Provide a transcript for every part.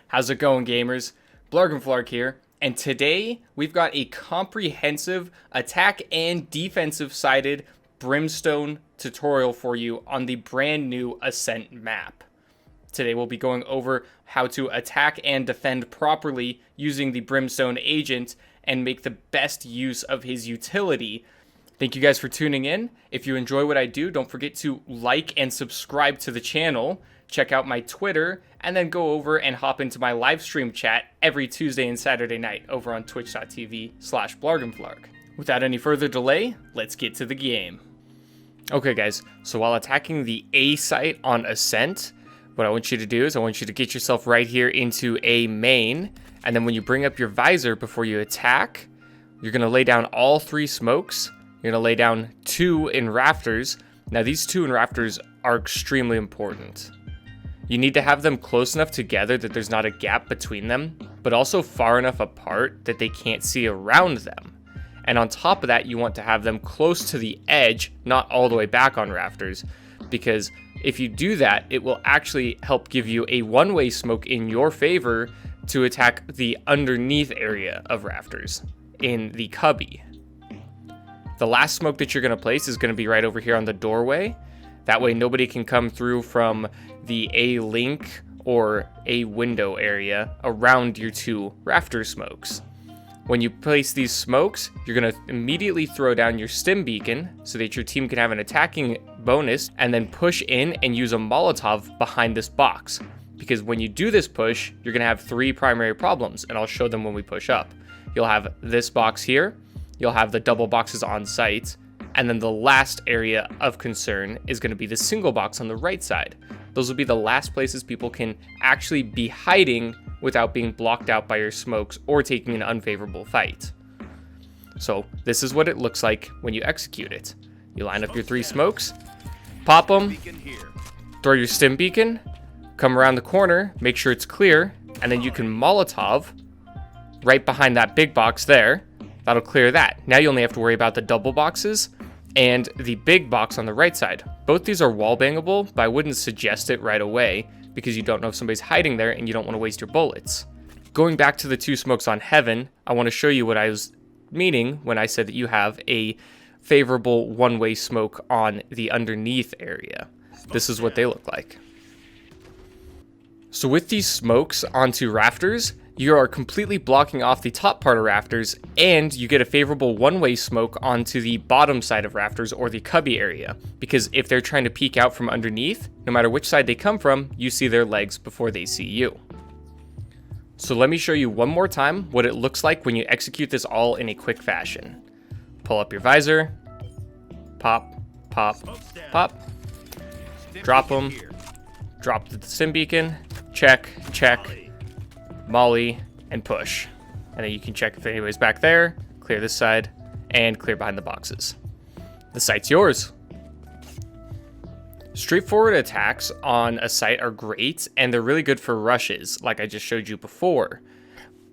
How's it going, gamers? Blargenflark here, and today we've got a comprehensive attack and defensive sided Brimstone tutorial for you on the brand new Ascent map. Today we'll be going over how to attack and defend properly using the Brimstone agent and make the best use of his utility. Thank you guys for tuning in. If you enjoy what I do, don't forget to like and subscribe to the channel. Check out my Twitter, and then go over and hop into my live stream chat every Tuesday and Saturday night over on twitch.tv/blargenflark. Without any further delay, let's get to the game. Okay guys, so while attacking the A site on Ascent, what I want you to do is I want you to get yourself right here into A main, and then when you bring up your visor before you attack, you're going to lay down all 3 smokes. You're going to lay down 2 in rafters. Now these 2 in rafters are extremely important. You need to have them close enough together that there's not a gap between them, but also far enough apart that they can't see around them. And on top of that, you want to have them close to the edge, not all the way back on rafters, because if you do that, it will actually help give you a one-way smoke in your favor to attack the underneath area of rafters in the cubby. The last smoke that you're going to place is going to be right over here on the doorway. That way nobody can come through from the A link or A window area around your 2 rafter smokes. When you place these smokes, you're going to immediately throw down your stim beacon so that your team can have an attacking bonus, and then push in and use a Molotov behind this box. Because when you do this push, you're going to have 3 primary problems, and I'll show them when we push up. You'll have this box here, you'll have the double boxes on site, and then the last area of concern is going to be the single box on the right side. Those will be the last places people can actually be hiding without being blocked out by your smokes or taking an unfavorable fight. So this is what it looks like when you execute it. You line up your 3 smokes, pop them, throw your stim beacon, come around the corner, make sure it's clear, and then you can Molotov right behind that big box there. That'll clear that. Now you only have to worry about the double boxes and the big box on the right side. Both these are wall bangable, but I wouldn't suggest it right away because you don't know if somebody's hiding there and you don't want to waste your bullets. Going back to the 2 smokes on Heaven, I want to show you what I was meaning when I said that you have a favorable one-way smoke on the underneath area. This is what they look like. So with these smokes onto rafters, you are completely blocking off the top part of rafters, and you get a favorable one-way smoke onto the bottom side of rafters or the cubby area, because if they're trying to peek out from underneath, no matter which side they come from, you see their legs before they see you. So let me show you one more time what it looks like when you execute this all in a quick fashion. Pull up your visor, pop, pop, pop, drop them, drop the stim beacon, check, check, molly, and push. And then you can check if anybody's back there, clear this side, and clear behind the boxes. The site's yours. Straightforward attacks on a site are great, and they're really good for rushes, like I just showed you before.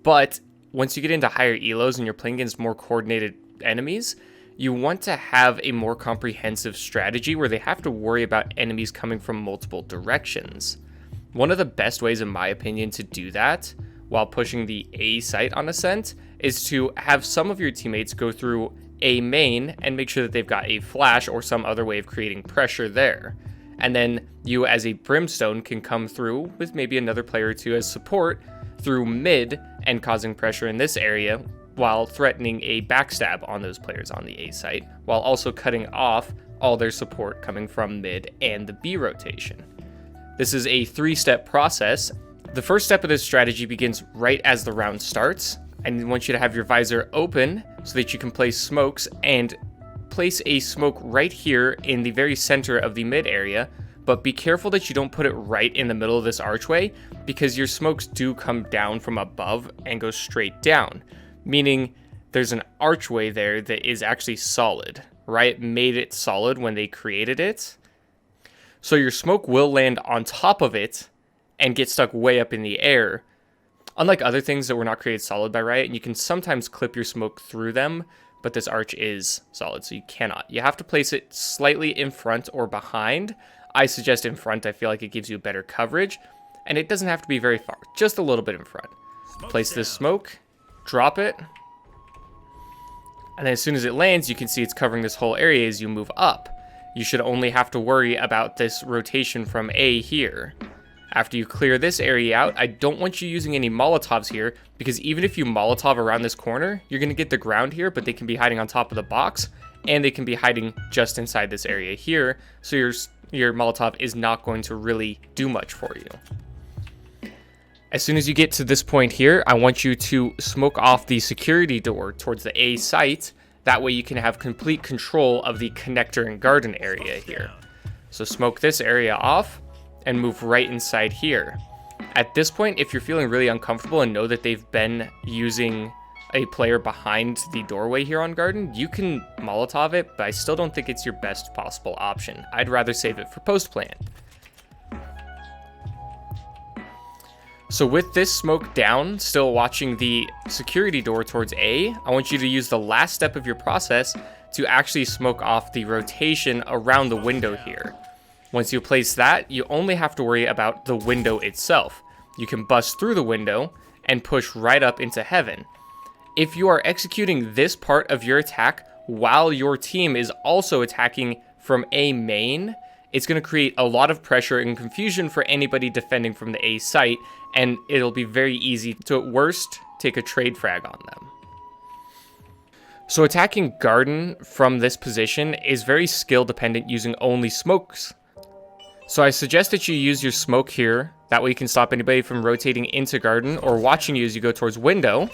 But once you get into higher elos and you're playing against more coordinated enemies, you want to have a more comprehensive strategy where they have to worry about enemies coming from multiple directions. One of the best ways, in my opinion, to do that while pushing the A site on Ascent is to have some of your teammates go through A main and make sure that they've got a flash or some other way of creating pressure there. And then you as a Brimstone can come through with maybe another player or 2 as support through mid and causing pressure in this area while threatening a backstab on those players on the A site, while also cutting off all their support coming from mid and the B rotation. This is a 3-step process. The first step of this strategy begins right as the round starts, and I want you to have your visor open so that you can place smokes, and place a smoke right here in the very center of the mid area, but be careful that you don't put it right in the middle of this archway, because your smokes do come down from above and go straight down, meaning there's an archway there that is actually solid. Riot made it solid when they created it. So your smoke will land on top of it and get stuck way up in the air. Unlike other things that were not created solid by Riot, and you can sometimes clip your smoke through them, but this arch is solid, so you cannot. You have to place it slightly in front or behind. I suggest in front. I feel like it gives you better coverage. and it doesn't have to be very far, just a little bit in front. Place this smoke, drop it, and then as soon as it lands, you can see it's covering this whole area as you move up. You should only have to worry about this rotation from A here. After you clear this area out, I don't want you using any Molotovs here, because even if you Molotov around this corner, you're going to get the ground here, but they can be hiding on top of the box, and they can be hiding just inside this area here, so your Molotov is not going to really do much for you. As soon as you get to this point here, I want you to smoke off the security door towards the A site. That way you can have complete control of the connector and garden area here. So smoke this area off and move right inside here. At this point, if you're feeling really uncomfortable and know that they've been using a player behind the doorway here on garden, you can Molotov it, but I still don't think it's your best possible option. I'd rather save it for post plan. So with this smoke down, still watching the security door towards A, I want you to use the last step of your process to actually smoke off the rotation around the window here. Once you place that, you only have to worry about the window itself. You can bust through the window and push right up into heaven. If you are executing this part of your attack while your team is also attacking from A main, it's going to create a lot of pressure and confusion for anybody defending from the A site, and it'll be very easy to, at worst, take a trade frag on them. So attacking garden from this position is very skill dependent using only smokes. So I suggest that you use your smoke here, that way you can stop anybody from rotating into garden or watching you as you go towards window.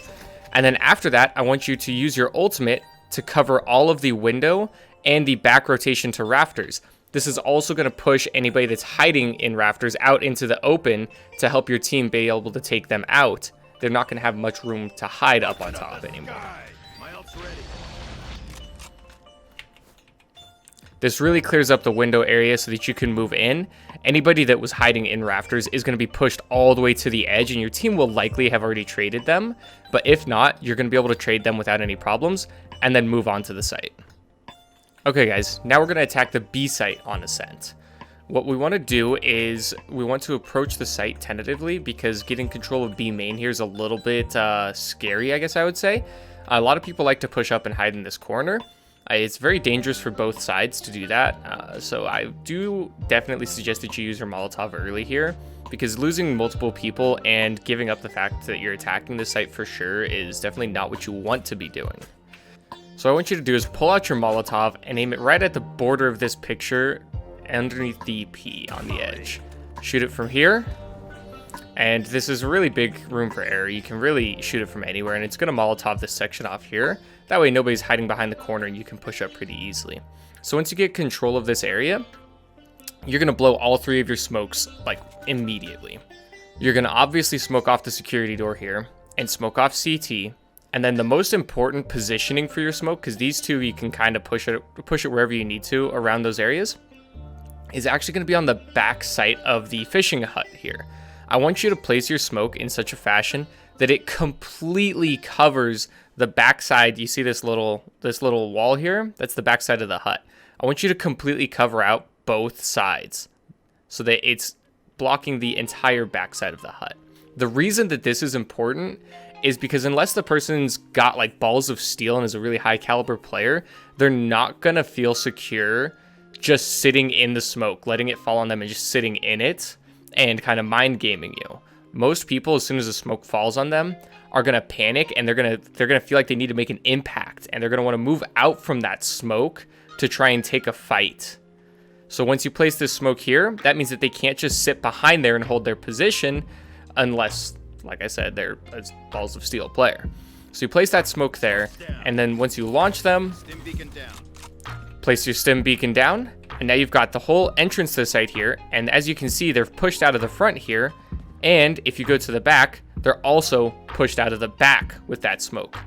And then after that, I want you to use your ultimate to cover all of the window and the back rotation to rafters. This is also going to push anybody that's hiding in rafters out into the open to help your team be able to take them out. They're not going to have much room to hide up on top anymore. This really clears up the window area so that you can move in. Anybody that was hiding in rafters is going to be pushed all the way to the edge, and your team will likely have already traded them. But if not, you're going to be able to trade them without any problems and then move on to the site. Okay guys, now we're going to attack the B site on Ascent. What we want to do is we want to approach the site tentatively, because getting control of B main here is a little bit scary, I guess I would say. A lot of people like to push up and hide in this corner. It's very dangerous for both sides to do that, so I do definitely suggest that you use your Molotov early here, because losing multiple people and giving up the fact that you're attacking the site for sure is definitely not what you want to be doing. So what I want you to do is pull out your Molotov and aim it right at the border of this picture underneath the P on the edge. Shoot it from here, and this is a really big room for error. You can really shoot it from anywhere, and it's going to Molotov this section off here. That way nobody's hiding behind the corner and you can push up pretty easily. So once you get control of this area, you're going to blow all three of your smokes like immediately. You're going to obviously smoke off the security door here and smoke off CT. And then the most important positioning for your smoke, because these two you can kind of push it wherever you need to around those areas, is actually going to be on the back site of the fishing hut here. I want you to place your smoke in such a fashion that it completely covers the backside. You see this little wall here? That's the backside of the hut. I want you to completely cover out both sides so that it's blocking the entire backside of the hut. The reason that this is important is because unless the person's got like balls of steel and is a really high caliber player, they're not gonna feel secure just sitting in the smoke, letting it fall on them and just sitting in it and kind of mind gaming you. Most people, as soon as the smoke falls on them, are gonna panic, and they're gonna feel like they need to make an impact, and they're gonna want to move out from that smoke to try and take a fight. So once you place this smoke here, that means that they can't just sit behind there and hold their position unless, like I said, they're a balls of steel player. So you place that smoke there, and then once you launch them, place your stim beacon down, and now you've got the whole entrance to the site here. And as you can see, they're pushed out of the front here, and if you go to the back, they're also pushed out of the back with that smoke.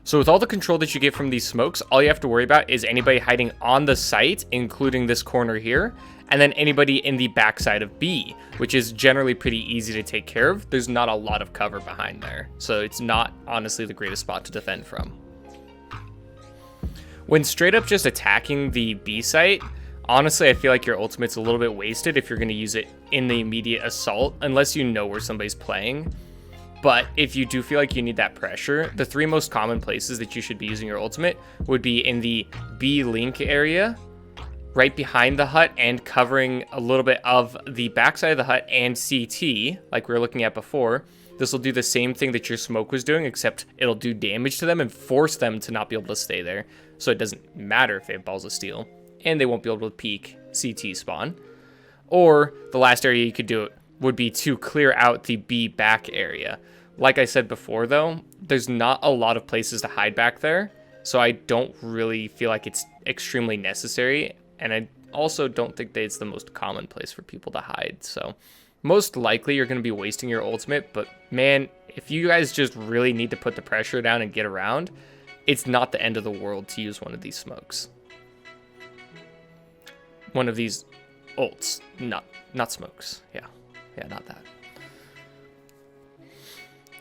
So with all the control that you get from these smokes, all you have to worry about is anybody hiding on the site, including this corner here, and then anybody in the backside of B, which is generally pretty easy to take care of. There's not a lot of cover behind there, so it's not honestly the greatest spot to defend from. When straight up just attacking the B site, Honestly, I feel like your ultimate's a little bit wasted if you're going to use it in the immediate assault, unless you know where somebody's playing. But if you do feel like you need that pressure, the 3 most common places that you should be using your ultimate would be in the B link area, right behind the hut, and covering a little bit of the backside of the hut and CT, like we were looking at before. This will do the same thing that your smoke was doing, except it'll do damage to them and force them to not be able to stay there. So it doesn't matter if they have balls of steel, and they won't be able to peek CT spawn. Or the last area you could do it would be to clear out the B back area. Like I said before though, there's not a lot of places to hide back there, so I don't really feel like it's extremely necessary, and I also don't think that it's the most common place for people to hide. So most likely you're going to be wasting your ultimate, but man, if you guys just really need to put the pressure down and get around, it's not the end of the world to use one of these smokes. One of these ults, not smokes. Yeah, not that.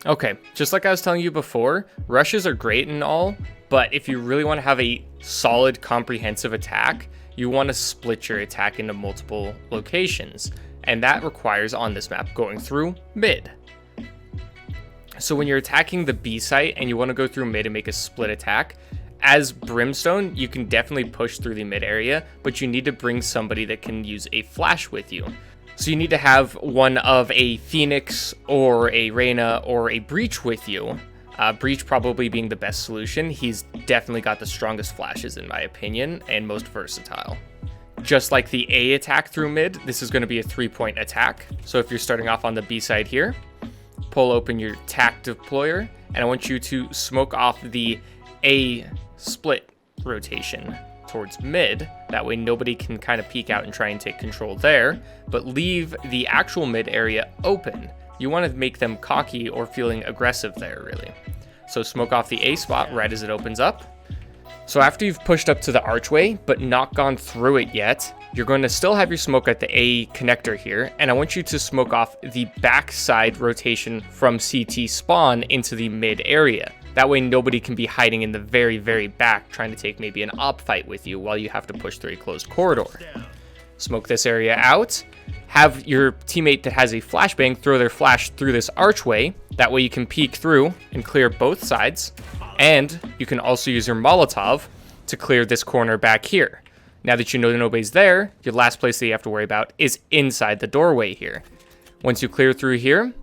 Okay, just like I was telling you before, rushes are great and all, but if you really want to have a solid, comprehensive attack, you want to split your attack into multiple locations, and that requires, on this map, going through mid. So when you're attacking the B site and you want to go through mid and make a split attack, as Brimstone, you can definitely push through the mid area, but you need to bring somebody that can use a flash with you. So you need to have one of a Phoenix or a Reyna or a Breach with you. Breach probably being the best solution. He's definitely got the strongest flashes in my opinion, and most versatile. Just like the A attack through mid, this is going to be a 3-point attack. So if you're starting off on the B side here, pull open your tac deployer, and I want you to smoke off the A split rotation towards mid. That way nobody can kind of peek out and try and take control there, but leave the actual mid area open. You want to make them cocky or feeling aggressive there, really. So smoke off the A spot right as it opens up. So after you've pushed up to the archway, but not gone through it yet, you're going to still have your smoke at the A connector here, and I want you to smoke off the backside rotation from CT spawn into the mid area. That way nobody can be hiding in the very, very back trying to take maybe an op fight with you while you have to push through a closed corridor. Smoke this area out. Have your teammate that has a flashbang throw their flash through this archway. That way you can peek through and clear both sides. And you can also use your Molotov to clear this corner back here. Now that you know nobody's there, your last place that you have to worry about is inside the doorway here. Once you clear through here,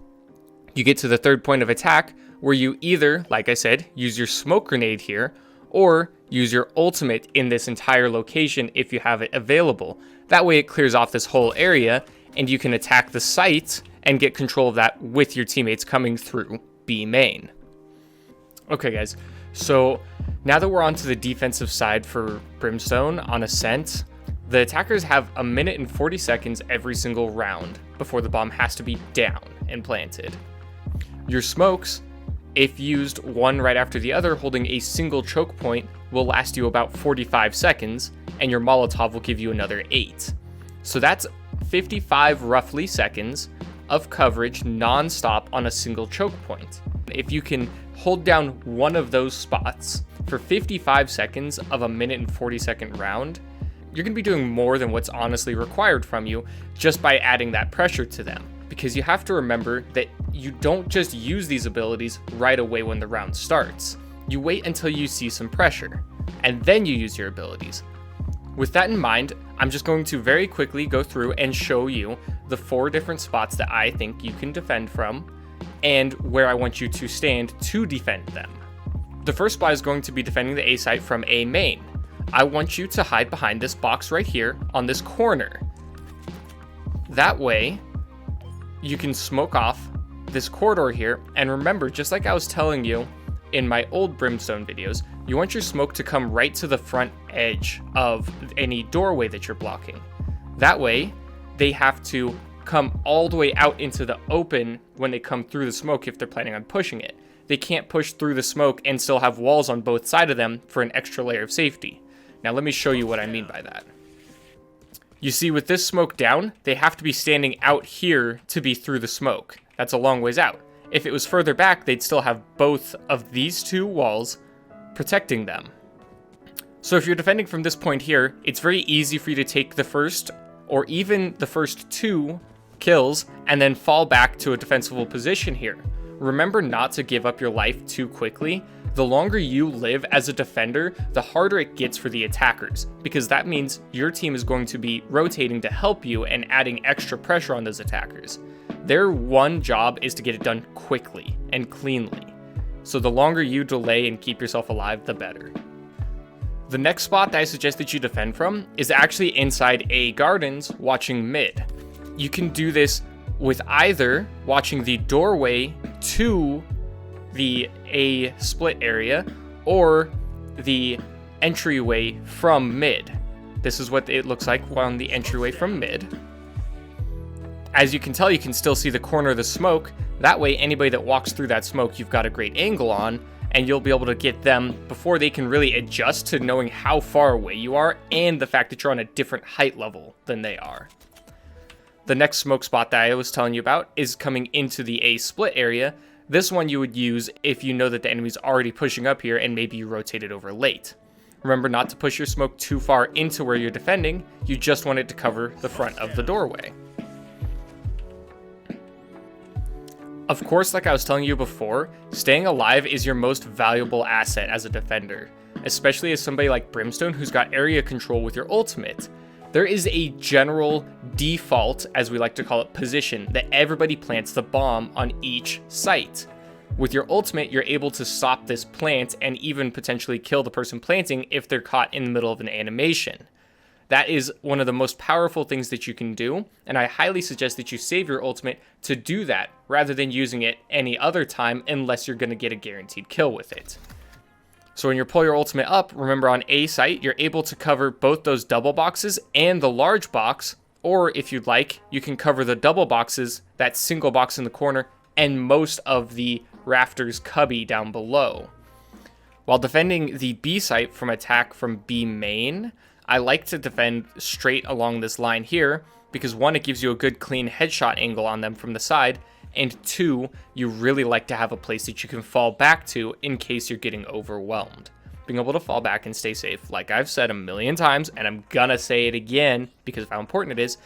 you get to the 3rd point of attack, where you either, like I said, use your smoke grenade here, or use your ultimate in this entire location if you have it available. That way it clears off this whole area, and you can attack the site and get control of that with your teammates coming through B main. Okay guys, so now that we're on to the defensive side for Brimstone on Ascent, the attackers have 1 minute and 40 seconds every single round before the bomb has to be down and planted. Your smokes, if used one right after the other holding a single choke point, will last you about 45 seconds, and your Molotov will give you another 8. So that's 55 roughly seconds of coverage non-stop on a single choke point. If you can hold down one of those spots for 55 seconds of a 1 minute and 40 second round, you're going to be doing more than what's honestly required from you just by adding that pressure to them. Because you have to remember that you don't just use these abilities right away when the round starts. You wait until you see some pressure, and then you use your abilities. With that in mind, I'm just going to very quickly go through and show you the 4 different spots that I think you can defend from, and where I want you to stand to defend them. The first spot is going to be defending the A site from A main. I want you to hide behind this box right here on this corner. That way, you can smoke off this corridor here, and remember, just like I was telling you in my old Brimstone videos, you want your smoke to come right to the front edge of any doorway that you're blocking. That way, they have to come all the way out into the open when they come through the smoke if they're planning on pushing it. They can't push through the smoke and still have walls on both sides of them for an extra layer of safety. Now let me show you what I mean by that. You see, with this smoke down, they have to be standing out here to be through the smoke. That's a long ways out. If it was further back, they'd still have both of these 2 walls protecting them. So if you're defending from this point here, it's very easy for you to take the first or even the first 2 kills and then fall back to a defensible position here. Remember not to give up your life too quickly. The longer you live as a defender, the harder it gets for the attackers, because that means your team is going to be rotating to help you and adding extra pressure on those attackers. Their one job is to get it done quickly and cleanly. So the longer you delay and keep yourself alive, the better. The next spot that I suggest that you defend from is actually inside A gardens, watching mid. You can do this with either watching the doorway to the A split area or the entryway from mid. This is what it looks like on the entryway from mid. As you can tell, you can still see the corner of the smoke. That way, anybody that walks through that smoke, you've got a great angle on, and you'll be able to get them before they can really adjust to knowing how far away you are and the fact that you're on a different height level than they are. The next smoke spot that I was telling you about is coming into the A split area. This one you would use if you know that the enemy's already pushing up here and maybe you rotated over late. Remember not to push your smoke too far into where you're defending, you just want it to cover the front of the doorway. Of course, like I was telling you before, staying alive is your most valuable asset as a defender, especially as somebody like Brimstone who's got area control with your ultimate. There is a general default, as we like to call it, position that everybody plants the bomb on each site. With your ultimate, you're able to stop this plant and even potentially kill the person planting if they're caught in the middle of an animation. That is one of the most powerful things that you can do, and I highly suggest that you save your ultimate to do that rather than using it any other time unless you're going to get a guaranteed kill with it. So when you pull your ultimate up, remember on A site, you're able to cover both those double boxes and the large box, or if you'd like, you can cover the double boxes, that single box in the corner, and most of the rafters cubby down below. While defending the B site from attack from B main, I like to defend straight along this line here, because 1, it gives you a good clean headshot angle on them from the side, and 2, you really like to have a place that you can fall back to in case you're getting overwhelmed. Being able to fall back and stay safe, like I've said a million times, and I'm gonna say it again because of how important it is,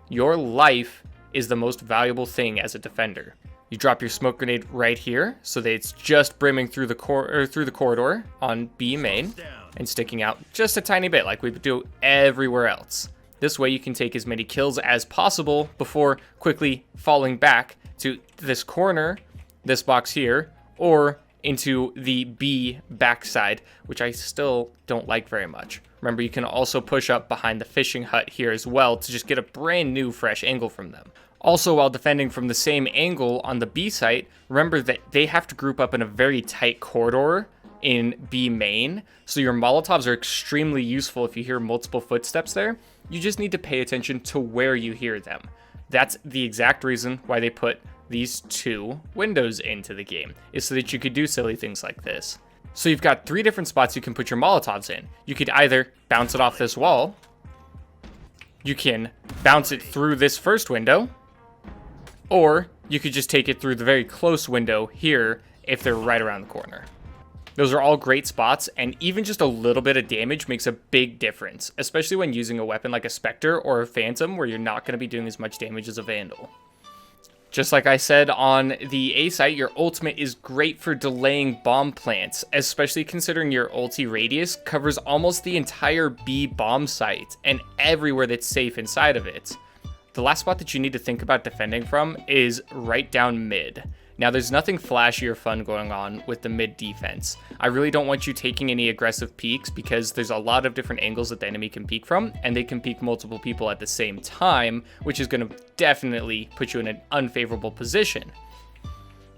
your life is the most valuable thing as a defender. You drop your smoke grenade right here, so that it's just brimming through the corridor on B main, and sticking out just a tiny bit like we do everywhere else. This way you can take as many kills as possible before quickly falling back to this corner, this box here, or into the B backside, which I still don't like very much. Remember, you can also push up behind the fishing hut here as well to just get a brand new fresh angle from them. Also, while defending from the same angle on the B site, remember that they have to group up in a very tight corridor in B main, so your Molotovs are extremely useful if you hear multiple footsteps there. You just need to pay attention to where you hear them. That's the exact reason why they put these 2 windows into the game, is so that you could do silly things like this. So you've got 3 different spots you can put your Molotovs in. You could either bounce it off this wall, you can bounce it through this first window, or you could just take it through the very close window here if they're right around the corner. Those are all great spots, and even just a little bit of damage makes a big difference, especially when using a weapon like a Spectre or a Phantom where you're not going to be doing as much damage as a Vandal. Just like I said on the A site, your ultimate is great for delaying bomb plants, especially considering your ulti radius covers almost the entire B bomb site and everywhere that's safe inside of it. The last spot that you need to think about defending from is right down mid. Now, there's nothing flashy or fun going on with the mid defense. I really don't want you taking any aggressive peeks because there's a lot of different angles that the enemy can peek from, and they can peek multiple people at the same time, which is going to definitely put you in an unfavorable position.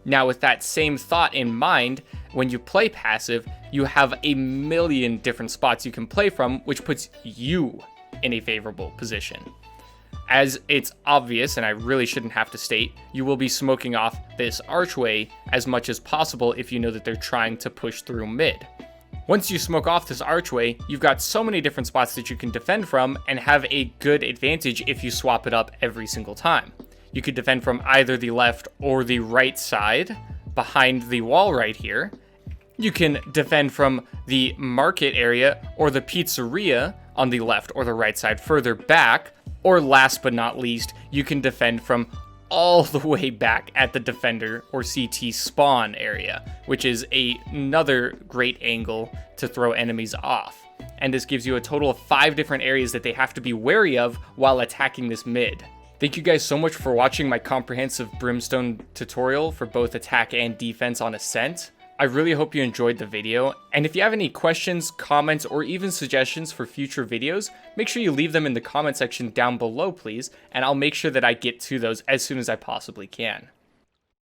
Now, with that same thought in mind, when you play passive, you have a million different spots you can play from, which puts you in a favorable position. As it's obvious, and I really shouldn't have to state, you will be smoking off this archway as much as possible if you know that they're trying to push through mid. Once you smoke off this archway, you've got so many different spots that you can defend from and have a good advantage if you swap it up every single time. You could defend from either the left or the right side behind the wall right here, You can defend from the market area or the pizzeria on the left or the right side further back. Or last but not least, you can defend from all the way back at the defender or CT spawn area, which is another great angle to throw enemies off. And this gives you a total of 5 different areas that they have to be wary of while attacking this mid. Thank you guys so much for watching my comprehensive Brimstone tutorial for both attack and defense on Ascent. I really hope you enjoyed the video, and if you have any questions, comments, or even suggestions for future videos, make sure you leave them in the comment section down below, please, and I'll make sure that I get to those as soon as I possibly can.